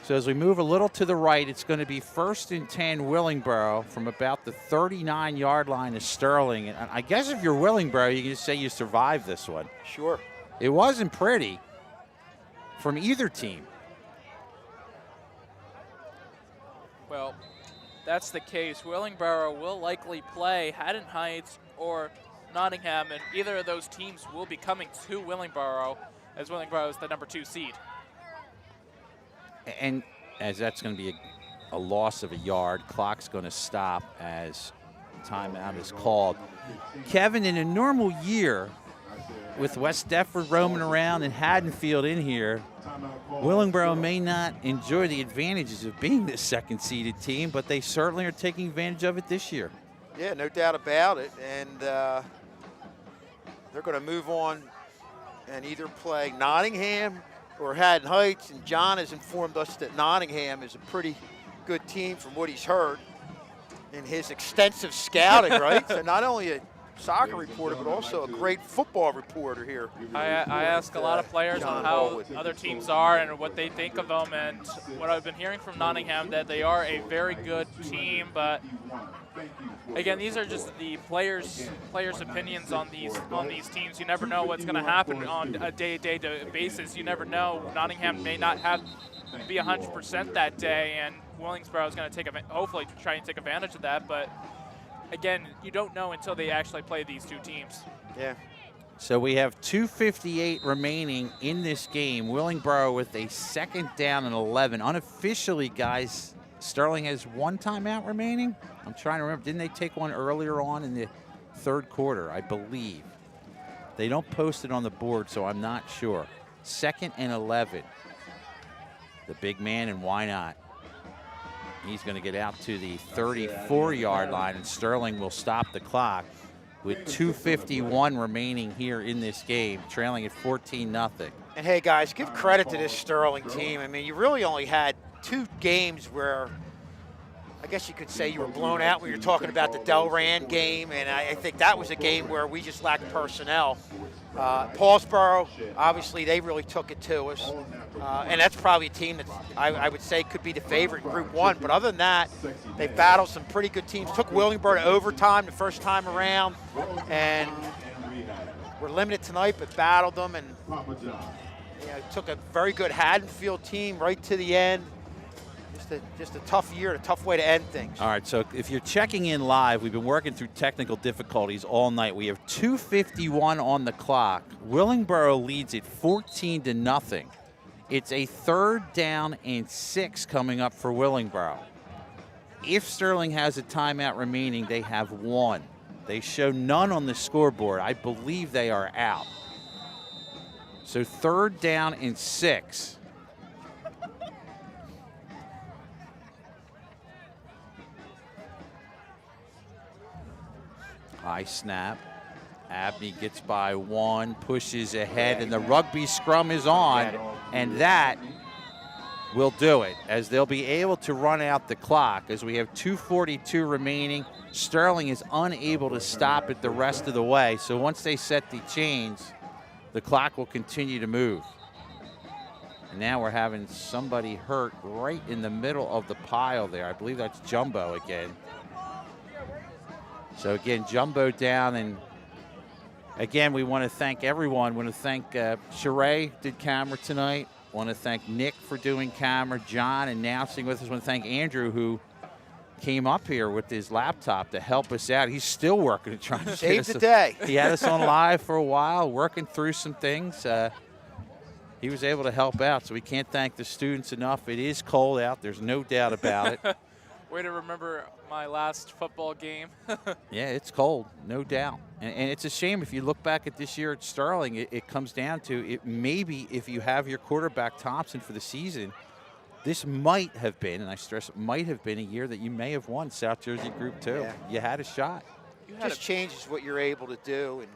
So as we move a little to the right, it's going to be 1st and 10 Willingboro from about the 39-yard line of Sterling. And I guess if you're Willingboro, you can just say you survived this one. Sure. It wasn't pretty from either team. Well, that's the case. Willingboro will likely play Haddon Heights or Nottingham, and either of those teams will be coming to Willingboro, as Willingboro is the number 2 seed. And as that's going to be a loss of a yard, clock's going to stop as timeout is called. Kevin, in a normal year, with West Deptford roaming around and Haddonfield in here, Willingboro may not enjoy the advantages of being the 2nd-seeded team, but they certainly are taking advantage of it this year. Yeah, no doubt about it. And they're going to move on and either play Nottingham or Haddon Heights. And John has informed us that Nottingham is a pretty good team from what he's heard in his extensive scouting, right? So not only a soccer reporter, but also a great football reporter here. I ask a lot of players on how other teams are and what they think of them, and what I've been hearing from Nottingham, that they are a very good team, but again, these are just the players' opinions on these teams. You never know what's going to happen on a day-to-day basis. You never know. Nottingham may not be 100% that day, and Willingsboro is going to hopefully try and take advantage of that, but again, you don't know until they actually play these two teams. Yeah. So we have 2:58 remaining in this game. Willingboro with a 2nd down and 11. Unofficially, guys, Sterling has 1 timeout remaining. I'm trying to remember. Didn't they take one earlier on in the 3rd quarter, I believe? They don't post it on the board, so I'm not sure. 2nd and 11. The big man, and why not? He's going to get out to the 34-yard line, and Sterling will stop the clock with 2:51 remaining here in this game, trailing at 14-0. And hey, guys, give credit to this Sterling team. I mean, you really only had 2 games where I guess you could say you were blown out when you're talking about the Delran game, and I think that was a game where we just lacked personnel. Paulsboro, obviously, they really took it to us. And that's probably a team that I would say could be the favorite in Group 1. But other than that, they battled some pretty good teams. Took Willingboro to overtime the first time around. And we're limited tonight, but battled them. And took a very good Haddonfield team right to the end. Just a tough year, a tough way to end things. All right, so if you're checking in live, we've been working through technical difficulties all night. We have 2:51 on the clock. Willingboro leads it 14-0. It's a 3rd down and 6 coming up for Willingboro. If Sterling has a timeout remaining, they have 1. They show none on the scoreboard. I believe they are out. So 3rd down and 6. High snap. Abney gets by 1, pushes ahead, and the rugby scrum is on, and that will do it, as they'll be able to run out the clock as we have 2:42 remaining. Sterling is unable to stop it the rest of the way, so once they set the chains, the clock will continue to move. And now we're having somebody hurt right in the middle of the pile there. I believe that's Jumbo again. So again, Jumbo down, and again, we want to thank everyone. We want to thank Sheree did camera tonight. Want to thank Nick for doing camera, John announcing with us. Want to thank Andrew, who came up here with his laptop to help us out. He's still working to try to save the day. He had us on live for a while, working through some things. He was able to help out, so we can't thank the students enough. It is cold out. There's no doubt about it. Way to remember my last football game. Yeah, it's cold, no doubt. And it's a shame if you look back at this year at Sterling, it comes down to it. Maybe if you have your quarterback Thompson for the season, this might have been, and I stress, might have been a year that you may have won South Jersey Group 2. Yeah. You had a shot. It just changes what you're able to do. And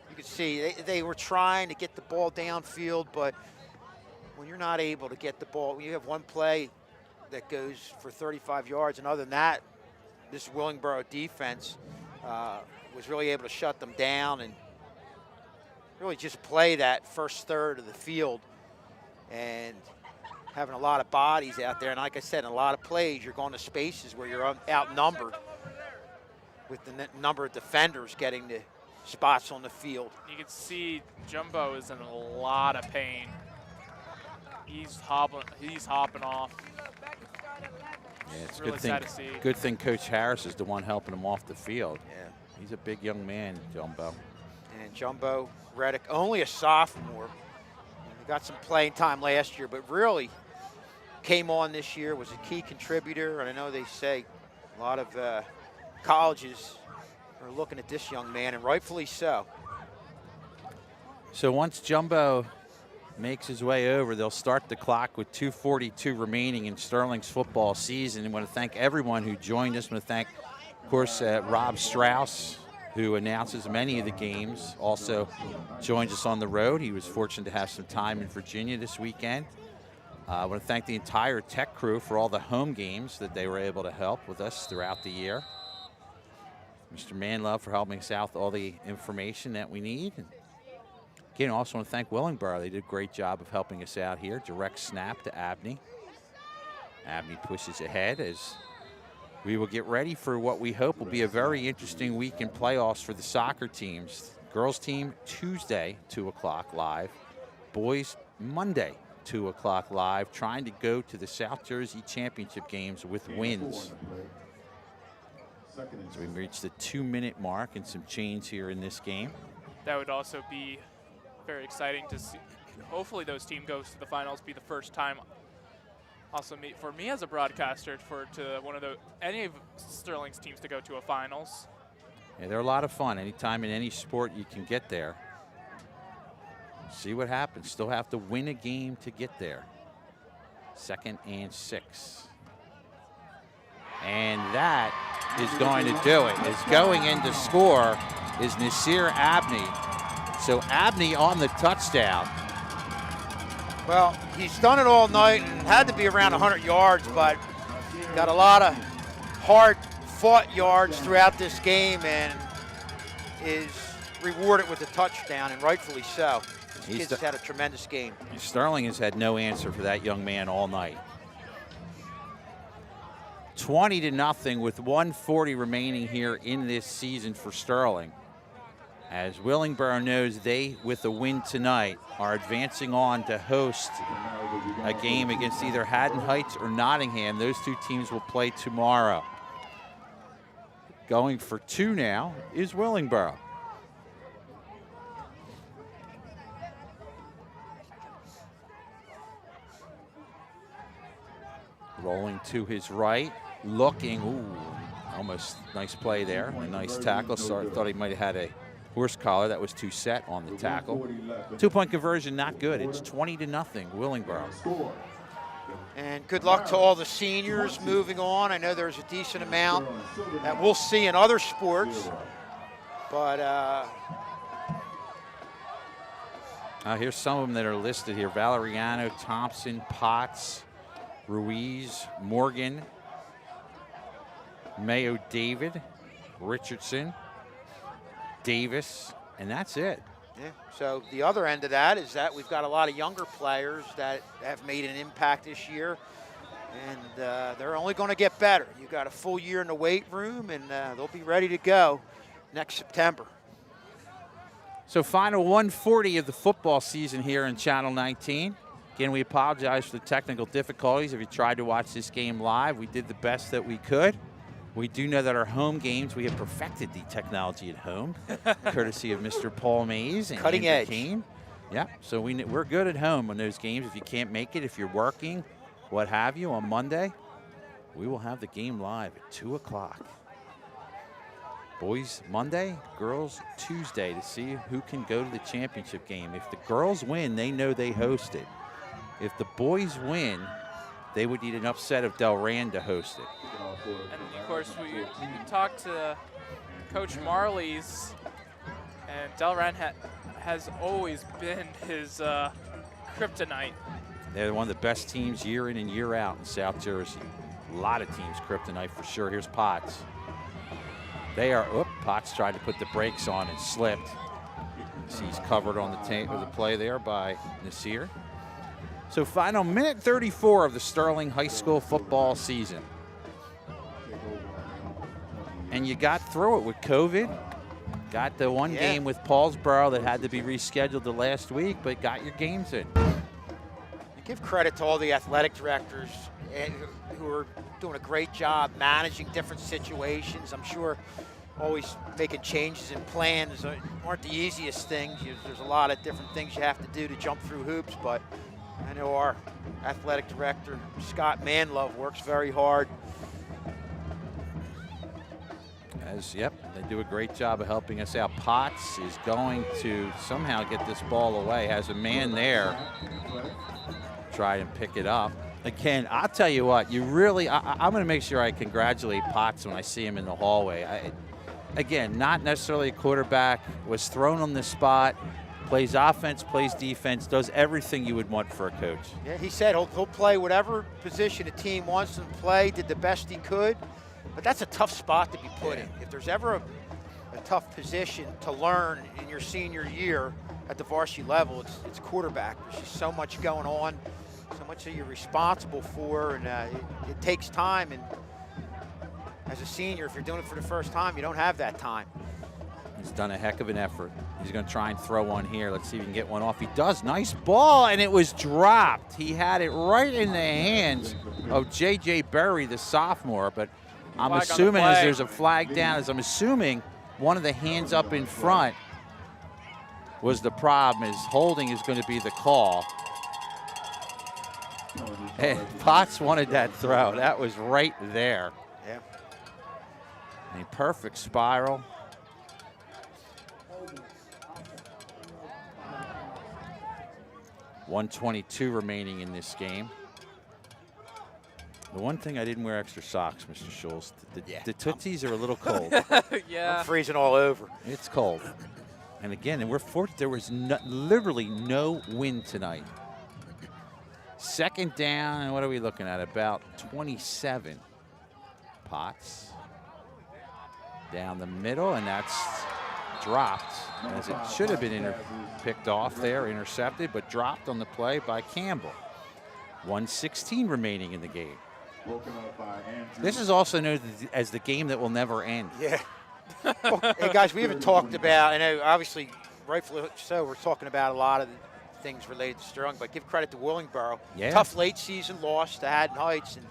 you can see they were trying to get the ball downfield, but when you're not able to get the ball, when you have one play that goes for 35 yards, and other than that, this Willingboro defense was really able to shut them down and really just play that first third of the field. And having a lot of bodies out there. And like I said, in a lot of plays, you're going to spaces where you're outnumbered with the number of defenders getting the spots on the field. You can see Jumbo is in a lot of pain. He's hopping off. Yeah, it's really sad to see. Good thing Coach Harris is the one helping him off the field. Yeah, he's a big young man, Jumbo. And Jumbo Reddick, only a sophomore. He got some playing time last year, but really came on this year, was a key contributor. And I know they say a lot of colleges are looking at this young man, and rightfully so. So once Jumbo makes his way over, they'll start the clock with 2:42 remaining in Sterling's football season. I want to thank everyone who joined us. I want to thank, of course, Rob Strauss, who announces many of the games, also joins us on the road. He was fortunate to have some time in Virginia this weekend. I want to thank the entire tech crew for all the home games that they were able to help with us throughout the year. Mr. Manlove for helping us out with all the information that we need. Again, I also want to thank Willingboro. They did a great job of helping us out here. Direct snap to Abney. Abney pushes ahead as we will get ready for what we hope will be a very interesting week in playoffs for the soccer teams. Girls team Tuesday, 2 o'clock live. Boys Monday, 2 o'clock live, trying to go to the South Jersey Championship games with wins. So we reached the 2-minute mark and some change here in this game. That would also be very exciting to see. Hopefully those team goes to the finals, be the first time also for me as a broadcaster any of Sterling's teams to go to a finals. Yeah, they're a lot of fun. Anytime in any sport you can get there. See what happens. Still have to win a game to get there. 2nd and 6. And that is going to do it. Is going in to score is Nasir Abney. So Abney on the touchdown. Well, he's done it all night and had to be around 100 yards, but got a lot of hard-fought yards throughout this game and is rewarded with a touchdown, and rightfully so. This kid's had a tremendous game. Sterling has had no answer for that young man all night. 20-0 with 1:40 remaining here in this season for Sterling. As Willingboro knows they, with a win tonight, are advancing on to host a game against either Haddon Heights or Nottingham. Those two teams will play tomorrow. Going for 2 now is Willingboro. Rolling to his right, looking, almost nice play there, a nice tackle. Thought he might have had a horse collar. That was too set on the tackle. 2-point conversion, not good. It's 20-0, Willingboro. And good luck to all the seniors moving on. I know there's a decent amount that we'll see in other sports, but here's some of them that are listed here. Valeriano, Thompson, Potts, Ruiz, Morgan, Mayo David, Richardson, Davis, and that's it. Yeah. So the other end of that is that we've got a lot of younger players that have made an impact this year, and they're only going to get better. You've got a full year in the weight room, and they'll be ready to go next September. So final 1:40 of the football season here in Channel 19. Again, we apologize for the technical difficulties. If you tried to watch this game live, we did the best that we could. We do know that our home games, we have perfected the technology at home, courtesy of Mr. Paul Mays and Cutting Andrew edge. Kane. Yeah, so we're good at home on those games. If you can't make it, if you're working, what have you, on Monday, we will have the game live at 2 o'clock. Boys Monday, girls Tuesday, to see who can go to the championship game. If the girls win, they know they hosted. If the boys win, they would need an upset of Delran to host it. And of course, we talked to Coach Marley's, and Delran has always been his kryptonite. They're one of the best teams year in and year out in South Jersey. A lot of teams kryptonite for sure. Here's Potts. Potts tried to put the brakes on and slipped. He's covered on the play there by Nasir. So final minute 34 of the Sterling High School football season. And you got through it with COVID. Got the one game with Paulsboro that had to be rescheduled to last week, but got your games in. Give credit to all the athletic directors who are doing a great job managing different situations. I'm sure always making changes in plans aren't the easiest things. There's a lot of different things you have to do to jump through hoops, but I know our athletic director, Scott Manlove, works very hard. Yep, they do a great job of helping us out. Potts is going to somehow get this ball away. Has a man there. Try and pick it up. Again, I'll tell you what, I'm going to make sure I congratulate Potts when I see him in the hallway. Again, not necessarily a quarterback, was thrown on the spot, plays offense, plays defense, does everything you would want for a coach. Yeah, he said he'll play whatever position a team wants him to play, did the best he could. But that's a tough spot to be put in. If there's ever a tough position to learn in your senior year at the varsity level, it's quarterback. There's just so much going on, so much that you're responsible for, and it takes time. And as a senior, if you're doing it for the first time, you don't have that time. He's done a heck of an effort. He's going to try and throw one here. Let's see if he can get one off. He does. Nice ball, and it was dropped. He had it right in the hands of J.J. Berry, the sophomore, but I'm assuming as there's a flag down, as I'm assuming one of the hands up in front was the problem, is holding is going to be the call. And Potts wanted that throw. That was right there. Yeah. A perfect spiral. .122 remaining in this game. The one thing I didn't wear extra socks, Mr. Schultz. The Tootsies are a little cold. Yeah. I'm freezing all over. It's cold. And again, we're fortunate there was literally no wind tonight. Second down, and what are we looking at? About 27. Potts down the middle, and that's dropped, as it should have been picked off there, intercepted, but dropped on the play by Campbell. 1:16 remaining in the game. This is also known as the game that will never end. Yeah. Well, hey, guys, we haven't talked about, I know obviously, rightfully so, we're talking about a lot of the things related to Sterling, but give credit to Willingboro. Yeah. Tough late season loss to Haddon Heights, and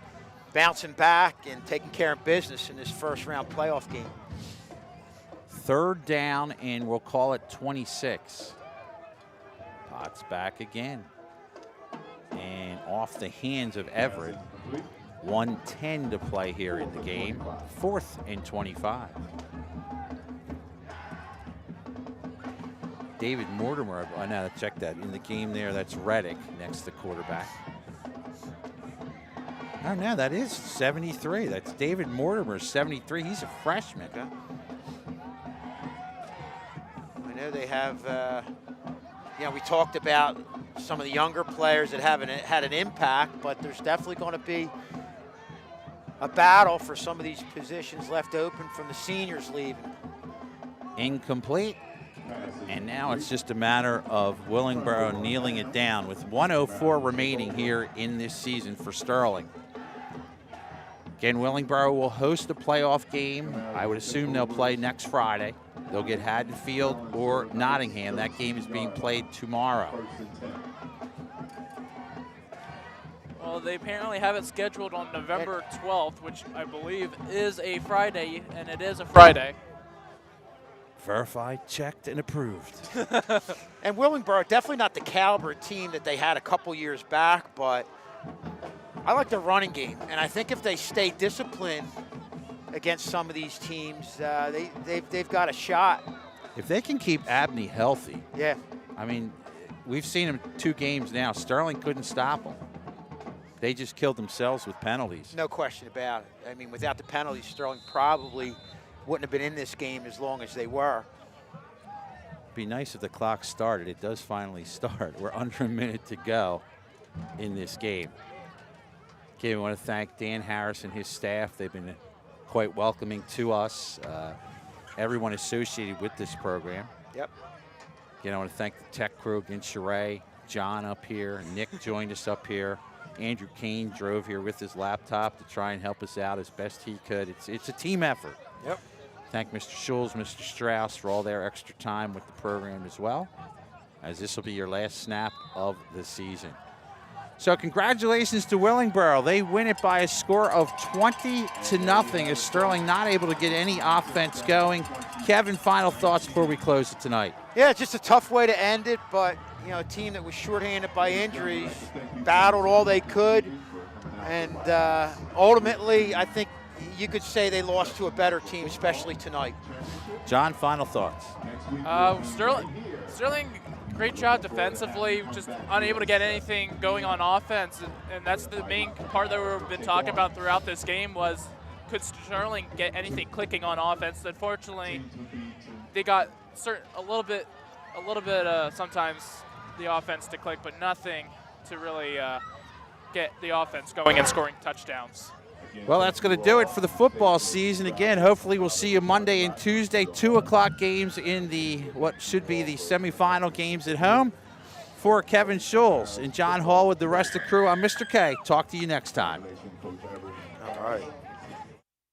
bouncing back and taking care of business in this first round playoff game. Third down, and we'll call it 26. Potts back again. And off the hands of Everett. 1:10 to play here in the game. 4th and 25. David Mortimer, I now check that in the game there. That's Reddick next to quarterback. Oh, no, that is 73. That's David Mortimer, 73. He's a freshman. Okay. I know they have, we talked about some of the younger players that haven't had an impact, but there's definitely going to be a battle for some of these positions left open from the seniors leaving. Incomplete. And now it's just a matter of Willingboro kneeling it down with 1:04 remaining here in this season for Sterling. Again, Willingboro will host a playoff game. I would assume they'll play next Friday. They'll get Haddonfield or Nottingham. That game is being played tomorrow. Well, they apparently have it scheduled on November 12th, which I believe is a Friday, and it is a Friday. Verified, checked, and approved. And Willingboro, definitely not the caliber team that they had a couple years back, but I like their running game. And I think if they stay disciplined against some of these teams, they've got a shot. If they can keep Abney healthy. Yeah. I mean, we've seen him 2 games now. Sterling couldn't stop them. They just killed themselves with penalties. No question about it. I mean, without the penalties, Sterling probably wouldn't have been in this game as long as they were. It'd be nice if the clock started. It does finally start. We're under a minute to go in this game. Okay, we want to thank Dan Harris and his staff. They've been quite welcoming to us, everyone associated with this program. Yep. Again, I want to thank the tech crew, again, Sheree, John up here. Nick joined us up here. Andrew Kane drove here with his laptop to try and help us out as best he could. It's a team effort. Yep. Thank Mr. Schulz, Mr. Strauss for all their extra time with the program as well, as this will be your last snap of the season. So congratulations to Willingboro. They win it by a score of 20-0 as Sterling not able to get any offense going. Kevin, final thoughts before we close it tonight. Yeah, it's just a tough way to end it, but you know, a team that was shorthanded by injuries battled all they could, and ultimately, I think you could say they lost to a better team, especially tonight. John, final thoughts. Sterling, great job defensively, just unable to get anything going on offense, and that's the main part that we've been talking about throughout this game was, could Sterling get anything clicking on offense? Unfortunately, they got a little bit sometimes the offense to click, but nothing to really get the offense going and scoring touchdowns. Well, that's going to do it for the football season. Again, hopefully we'll see you Monday and Tuesday, 2 o'clock games in the what should be the semifinal games at home. For Kevin Schulz and John Hall with the rest of the crew, I'm Mr. K. Talk to you next time. All right.